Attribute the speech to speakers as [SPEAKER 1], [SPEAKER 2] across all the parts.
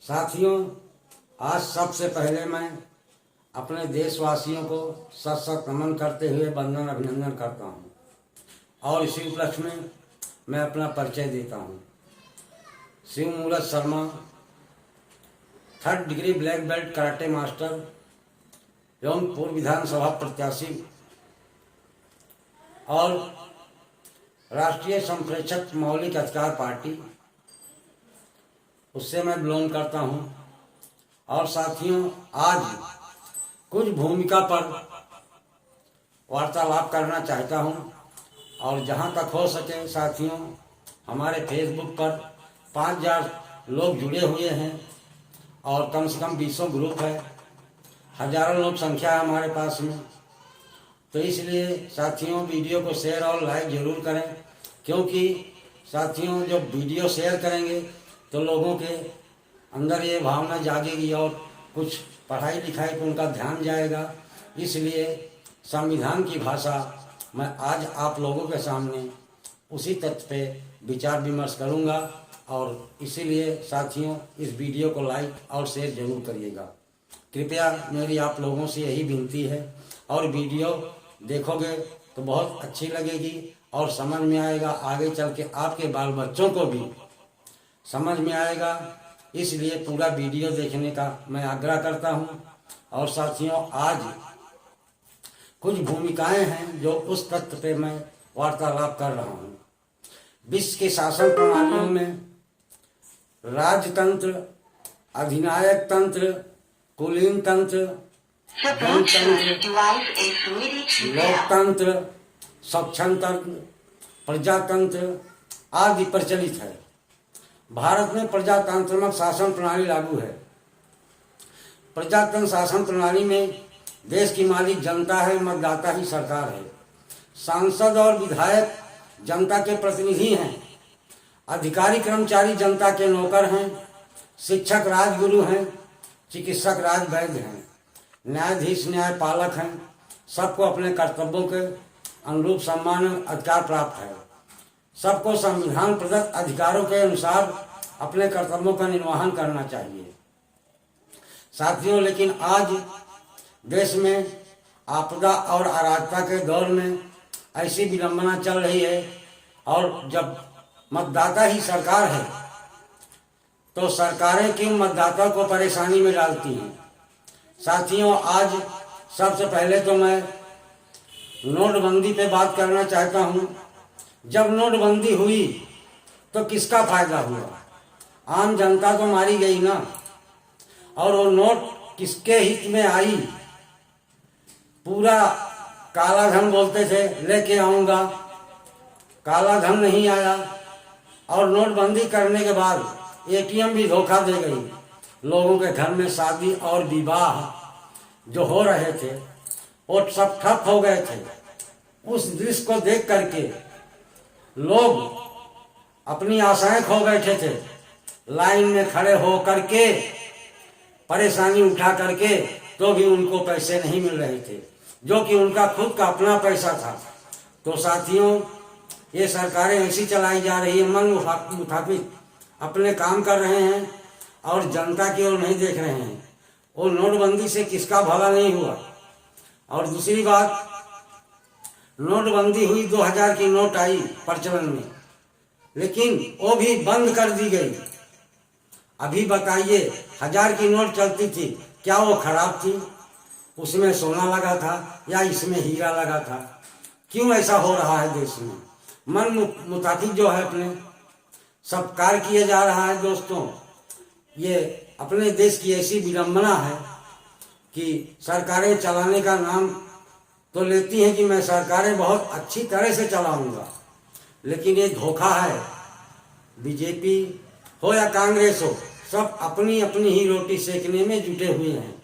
[SPEAKER 1] साथियों, आज सबसे पहले मैं अपने देशवासियों को सत सत नमन करते हुए वंदन अभिनंदन करता हूँ और इसी उपलक्ष्य में मैं अपना परिचय देता हूँ। शिव मूरत Sharma, 3rd degree black belt karate master एवं पूर्व विधानसभा प्रत्याशी और राष्ट्रीय संप्रेक्षक मौलिक अधिकार पार्टी, उससे मैं बिलोंग करता हूँ। और साथियों, आज कुछ भूमिका पर वार्तालाप करना चाहता हूँ और जहाँ तक हो सके साथियों, हमारे फेसबुक पर 5000 लोग जुड़े हुए हैं और कम से कम 200 ग्रुप है, हजारों लोग संख्या है हमारे पास में। तो इसलिए साथियों, वीडियो को शेयर और लाइक जरूर करें, क्योंकि साथियों जब वीडियो शेयर करेंगे तो लोगों के अंदर ये भावना जागेगी और कुछ पढ़ाई लिखाई पर उनका ध्यान जाएगा। इसलिए संविधान की भाषा मैं आज आप लोगों के सामने उसी तथ्य पे विचार विमर्श करूंगा और इसीलिए साथियों इस वीडियो को लाइक और शेयर जरूर करिएगा। कृपया मेरी आप लोगों से यही विनती है, और वीडियो देखोगे तो बहुत अच्छी लगेगी और समझ में आएगा, आगे चल के आपके बाल बच्चों को भी समझ में आएगा। इसलिए पूरा वीडियो देखने का मैं आग्रह करता हूँ। और साथियों, आज कुछ भूमिकाएं हैं जो उस तथ्य पे मैं वार्तालाप कर रहा हूँ। विश्व के शासन प्रणालियों में राजतंत्र, अधिनायक तंत्र, कुलीन तंत्र, लोकतंत्र, स्वच्छंतंत्र, प्रजातंत्र आदि प्रचलित है। भारत में प्रजातांत्रिक शासन प्रणाली लागू है। प्रजातंत्र शासन प्रणाली में देश की मालिक जनता है, मतदाता ही सरकार है। सांसद और विधायक जनता के प्रतिनिधि हैं। अधिकारी कर्मचारी जनता के नौकर हैं। शिक्षक राजगुरु हैं, चिकित्सक राजवैद्य हैं, न्यायाधीश न्यायपालक हैं। सबको अपने कर्तव्यों के अनुरूप सम्मान अधिकार प्राप्त है। सबको संविधान प्रदत्त अधिकारों के अनुसार अपने कर्तव्यों का निर्वहन करना चाहिए। साथियों, लेकिन आज देश में आपदा और अराजकता के दौर में ऐसी विडंबना चल रही है, और जब मतदाता ही सरकार है तो सरकारें क्यों मतदाता को परेशानी में डालती हैं। साथियों, आज सबसे पहले तो मैं नोटबंदी पे बात करना चाहता हूँ। जब नोटबंदी हुई तो किसका फायदा हुआ? आम जनता तो मारी गई ना। और वो नोट किसके हित में आई? पूरा काला धन बोलते थे लेके आऊंगा, काला धन नहीं आया। और नोटबंदी करने के बाद एटीएम भी धोखा दे गई। लोगों के घर में शादी और विवाह जो हो रहे थे वो सब ठप हो गए थे। उस दृश्य को देख करके लोग अपनी आशाएं खो बैठे थे। लाइन में खड़े हो करके परेशानी उठा करके तो भी उनको पैसे नहीं मिल रहे थे, जो कि उनका खुद का अपना पैसा था। तो साथियों, ये सरकारें ऐसी चलाई जा रही है, मन मुताबिक अपने काम कर रहे हैं और जनता की ओर नहीं देख रहे हैं। वो नोटबंदी से किसका भला नहीं हुआ। और दूसरी बात, नोटबंदी हुई, 2000 की नोट आई प्रचलन में, लेकिन वो भी बंद कर दी गई। अभी बताइए, 1000 की नोट चलती थी, क्या वो खराब थी? उसमें सोना लगा था या इसमें हीरा लगा था? क्यों ऐसा हो रहा है देश में? मन मुताबिक जो है अपने सब कार्य किया जा रहा है। दोस्तों, ये अपने देश की ऐसी विडंबना है कि सरकारें चलाने का नाम तो लेती हैं कि मैं सरकारें बहुत अच्छी तरह से चलाऊंगा, लेकिन ये धोखा है। बीजेपी हो या कांग्रेस हो, सब अपनी अपनी ही रोटी सेकने में जुटे हुए हैं।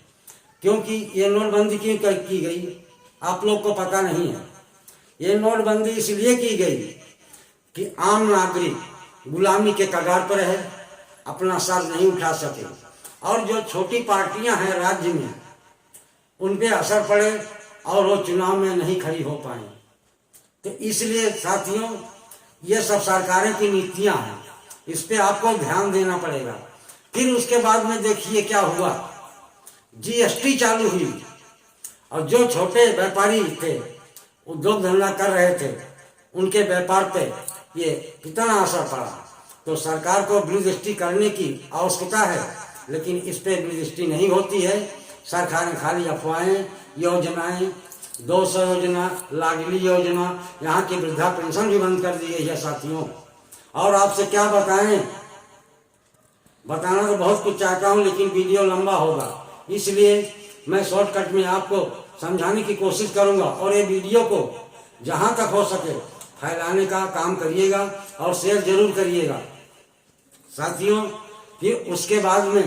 [SPEAKER 1] क्योंकि ये नोटबंदी क्यों की गई आप लोग को पता नहीं है। ये नोटबंदी इसलिए की गई कि आम नागरिक गुलामी के कगार पर है, अपना सर नहीं उठा सके, और जो छोटी पार्टियां हैं राज्य में उन पे असर पड़े और वो चुनाव में नहीं खड़ी हो पाए। तो इसलिए साथियों, ये सब सरकारें की नीतियां हैं, इस पे आपको ध्यान देना पड़ेगा। फिर उसके बाद में देखिए क्या हुआ, जीएसटी चालू हुई और जो छोटे व्यापारी थे, उद्योग धंधा कर रहे थे, उनके व्यापार पे ये कितना असर पड़ा। तो सरकार को दृष्टि करने की आवश्यकता है, लेकिन इस पे दृष्टि नहीं होती है। सरकार ने खाली अफवाहें, योजनाएं, 200 योजना, लाडली योजना, यहाँ की वृद्धा पेंशन भी बंद कर दी गई है साथियों। और आपसे क्या बताएं, बताना तो बहुत कुछ चाहता हूँ, लेकिन वीडियो लंबा होगा, इसलिए मैं शॉर्टकट में आपको समझाने की कोशिश करूंगा। और ये वीडियो को जहां तक हो सके फैलाने का काम करिएगा और शेयर जरूर करिएगा साथियों। फिर उसके बाद में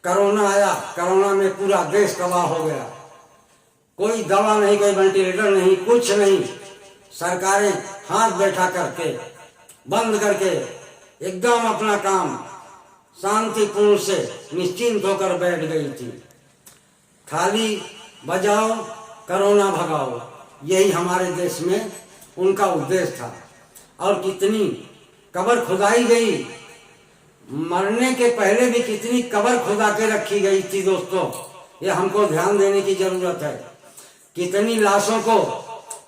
[SPEAKER 1] कोरोना आया, कोरोना में पूरा देश तबाह हो गया। कोई दवा नहीं, कोई वेंटिलेटर नहीं, कुछ नहीं। सरकारें हाथ बैठा करके, बंद करके एकदम अपना काम शांतिपूर्ण से निश्चिंत होकर बैठ गई थी। खाली बजाओ, कोरोना भगाओ, यही हमारे देश में उनका उद्देश्य था। और कितनी कब्र खुदाई गई, मरने के पहले भी कितनी कब्र खुदा के रखी गई थी दोस्तों, ये हमको ध्यान देने की जरूरत है। कितनी लाशों को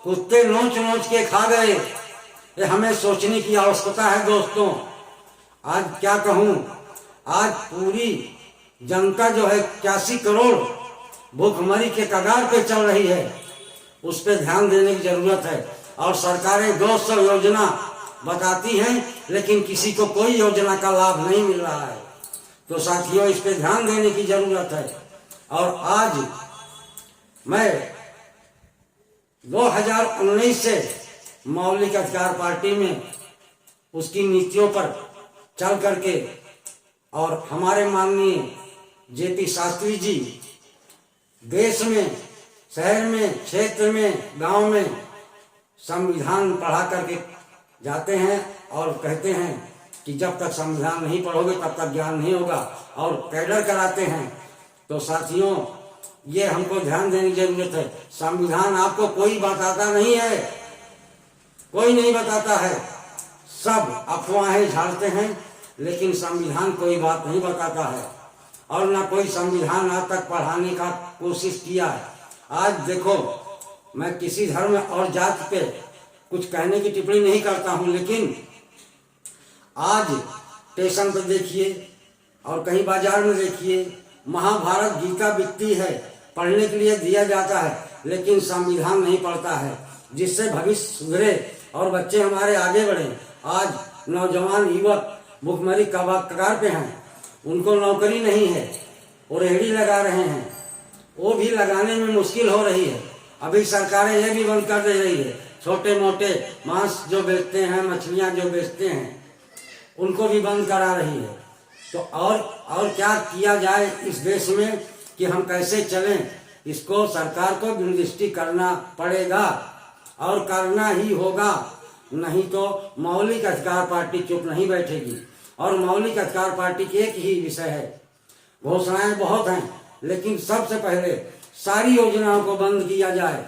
[SPEAKER 1] कुत्ते नोच नोच के खा गए, ये हमें सोचने की आवश्यकता है दोस्तों। आज क्या कहूँ, आज पूरी जनता जो है 81 करोड़ भूखमरी के कगार पे चल रही है, उस पर ध्यान देने की जरूरत है। और सरकारें 200 योजना बताती हैं, लेकिन किसी को कोई योजना का लाभ नहीं मिल रहा है। तो साथियों, इस पे ध्यान देने की जरूरत है। और आज मैं 2019 से मौलिक अधिकार पार्टी में उसकी नीतियों पर चल करके, और हमारे माननीय जेपी शास्त्री जी देश में, शहर में, क्षेत्र में, गांव में संविधान पढ़ा करके जाते हैं और कहते हैं कि जब तक संविधान नहीं पढ़ोगे तब तक ज्ञान नहीं होगा, और कैडर कराते हैं। तो साथियों, ये हमको ध्यान देने की जरूरत है। संविधान आपको कोई बताता नहीं है, कोई नहीं बताता है, सब अफवाहें झाड़ते हैं, लेकिन संविधान कोई बात नहीं बताता है। और ना कोई संविधान आज तक पढ़ाने का कोशिश किया है। आज देखो, मैं किसी धर्म और जाति पे कुछ कहने की टिप्पणी नहीं करता हूं, लेकिन आज स्टेशन पर देखिए और कहीं बाजार में देखिए, महाभारत गीता बिकती है, पढ़ने के लिए दिया जाता है, लेकिन संविधान नहीं पढ़ता है, जिससे भविष्य सुधरे और बच्चे हमारे आगे बढ़े। आज नौजवान युवक भुखमरी कगार पे हैं, उनको नौकरी नहीं है, वो रेहड़ी लगा रहे हैं, वो भी लगाने में मुश्किल हो रही है। अभी सरकारें ये भी बंद कर दे रही है, छोटे मोटे मांस जो बेचते हैं, मछलियां जो बेचते हैं, उनको भी बंद करा रही है। तो और क्या किया जाए इस देश में कि हम कैसे चलें, इसको सरकार को दृष्टि करना पड़ेगा और करना ही होगा, नहीं तो मौलिक अधिकार पार्टी चुप नहीं बैठेगी। और मौलिक अधिकार पार्टी की एक ही विषय है, घोषणाएं बहुत हैं, लेकिन सबसे पहले सारी योजनाओं को बंद किया जाए,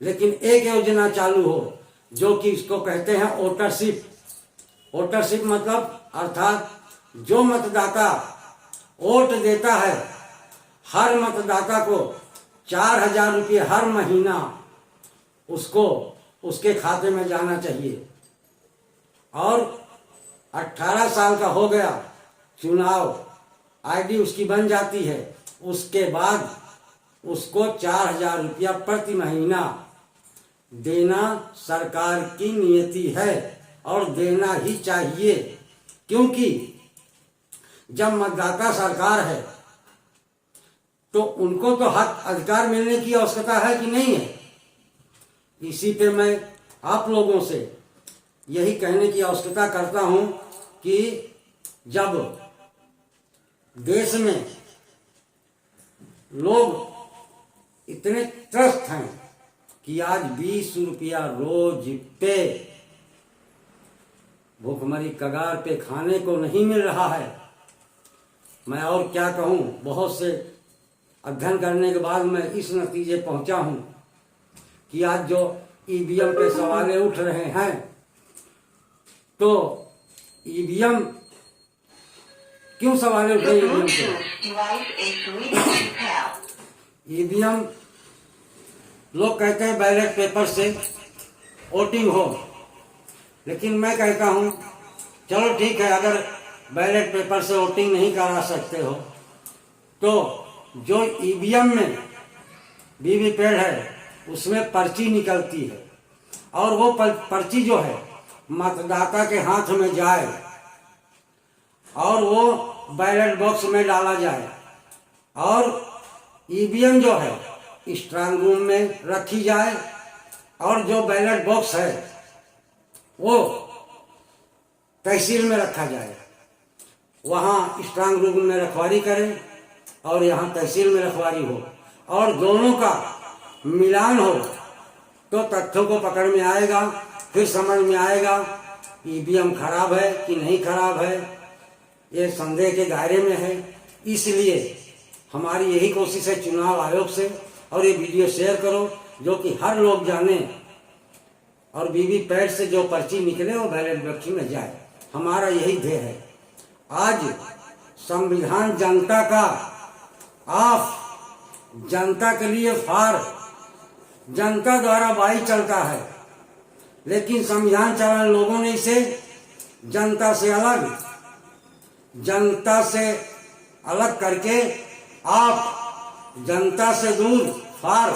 [SPEAKER 1] लेकिन एक योजना चालू हो, जो कि इसको कहते हैं वोटरशिप। वोटरशिप मतलब अर्थात जो मतदाता वोट देता है, हर मतदाता को 4000 रुपये हर महीना उसको उसके खाते में जाना चाहिए। और 18 साल का हो गया, चुनाव आईडी उसकी बन जाती है, उसके बाद उसको 4000 रुपया प्रति महीना देना सरकार की नियति है और देना ही चाहिए। क्योंकि जब मतदाता सरकार है तो उनको तो हक अधिकार मिलने की आवश्यकता है कि नहीं है। इसी पे मैं आप लोगों से यही कहने की आवश्यकता करता हूं कि जब देश में लोग इतने त्रस्त हैं कि आज 20 रुपया रोज पे भूखमरी कगार पे खाने को नहीं मिल रहा है, मैं और क्या कहूँ। बहुत से अध्ययन करने के बाद मैं इस नतीजे पहुंचा हूं कि आज जो ईवीएम पे सवाले उठ रहे हैं, तो ईवीएम क्यों सवाल उठे ईवीएम के? ईवीएम लोग कहते हैं बैलेट पेपर से वोटिंग हो, लेकिन मैं कहता हूं चलो ठीक है, अगर बैलेट पेपर से वोटिंग नहीं करा सकते हो तो जो ईवीएम में वीवीपैट है उसमें पर्ची निकलती है, और वो पर्ची जो है मतदाता के हाथ में जाए और वो बैलेट बॉक्स में डाला जाए, और ईवीएम जो है स्ट्रांग रूम में रखी जाए, और जो बैलेट बॉक्स है वो तहसील में रखा जाए। वहाँ स्ट्रांग रूम में रखवारी करें और यहाँ तहसील में रखवारी हो, और दोनों का मिलान हो तो तथ्यों को पकड़ में आएगा, फिर समझ में आएगा ईवीएम खराब है कि नहीं खराब है, ये संदेह के दायरे में है। इसलिए हमारी यही कोशिश है चुनाव आयोग से, और ये वीडियो शेयर करो जो कि हर लोग जाने, और वीवीपैट से जो पर्ची निकले वो बैलेट बॉक्स में जाए। हमारा यही ध्येय है। आज संविधान जनता का, आप जनता के लिए फार, जनता द्वारा वाही चलता है, लेकिन संविधान चलाने लोगों ने इसे जनता से अलग करके आप जनता से दूर फार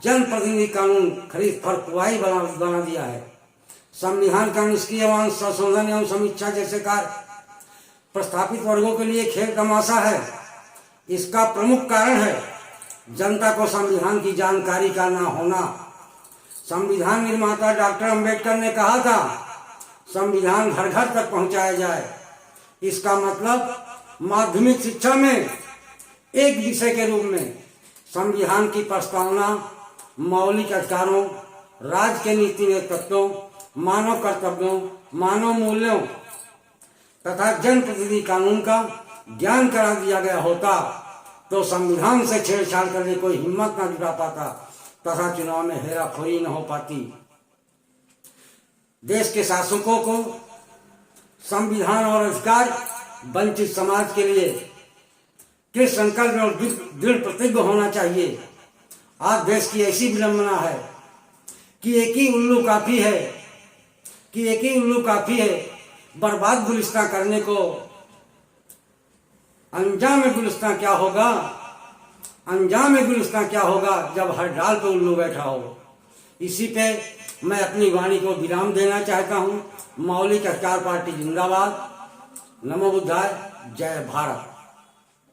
[SPEAKER 1] जनप्रतिनिधि कानून खरीद फरकुआई बना दिया है। संविधान का निष्क्रिय संशोधन एवं समीक्षा जैसे कार्य प्रस्थापित वर्गों के लिए खेल तमाशा है। इसका प्रमुख कारण है जनता को संविधान की जानकारी का ना होना। संविधान निर्माता डॉक्टर अंबेडकर ने कहा था संविधान घर घर तक पहुंचाया जाए। इसका मतलब माध्यमिक शिक्षा में एक विषय के रूप में संविधान की प्रस्तावना, मौलिक अधिकारों, राज्य के नीति तत्वों, मानव कर्तव्यों, मानव मूल्यों तथा जनप्रतिनिधि कानून का ज्ञान करा दिया गया होता तो संविधान से छेड़छाड़ करने कोई हिम्मत न जुटा पाता तथा चुनाव में हेराफेरी न हो पाती। देश के शासकों को संविधान और अधिकार वंचित समाज के लिए कृत संकल्प और दृढ़ प्रतिज्ञ होना चाहिए। आज देश की ऐसी विडंबना है कि एक ही उल्लू काफी है बर्बाद गुलिस्तां करने को। अंजाम गुलिस्तां क्या होगा जब हर डाल पे उल्लू बैठा हो। इसी पे मैं अपनी वाणी को विराम देना चाहता हूँ। मौलिक अधिकार पार्टी जिंदाबाद। नमो बुद्धाय। जय भारत।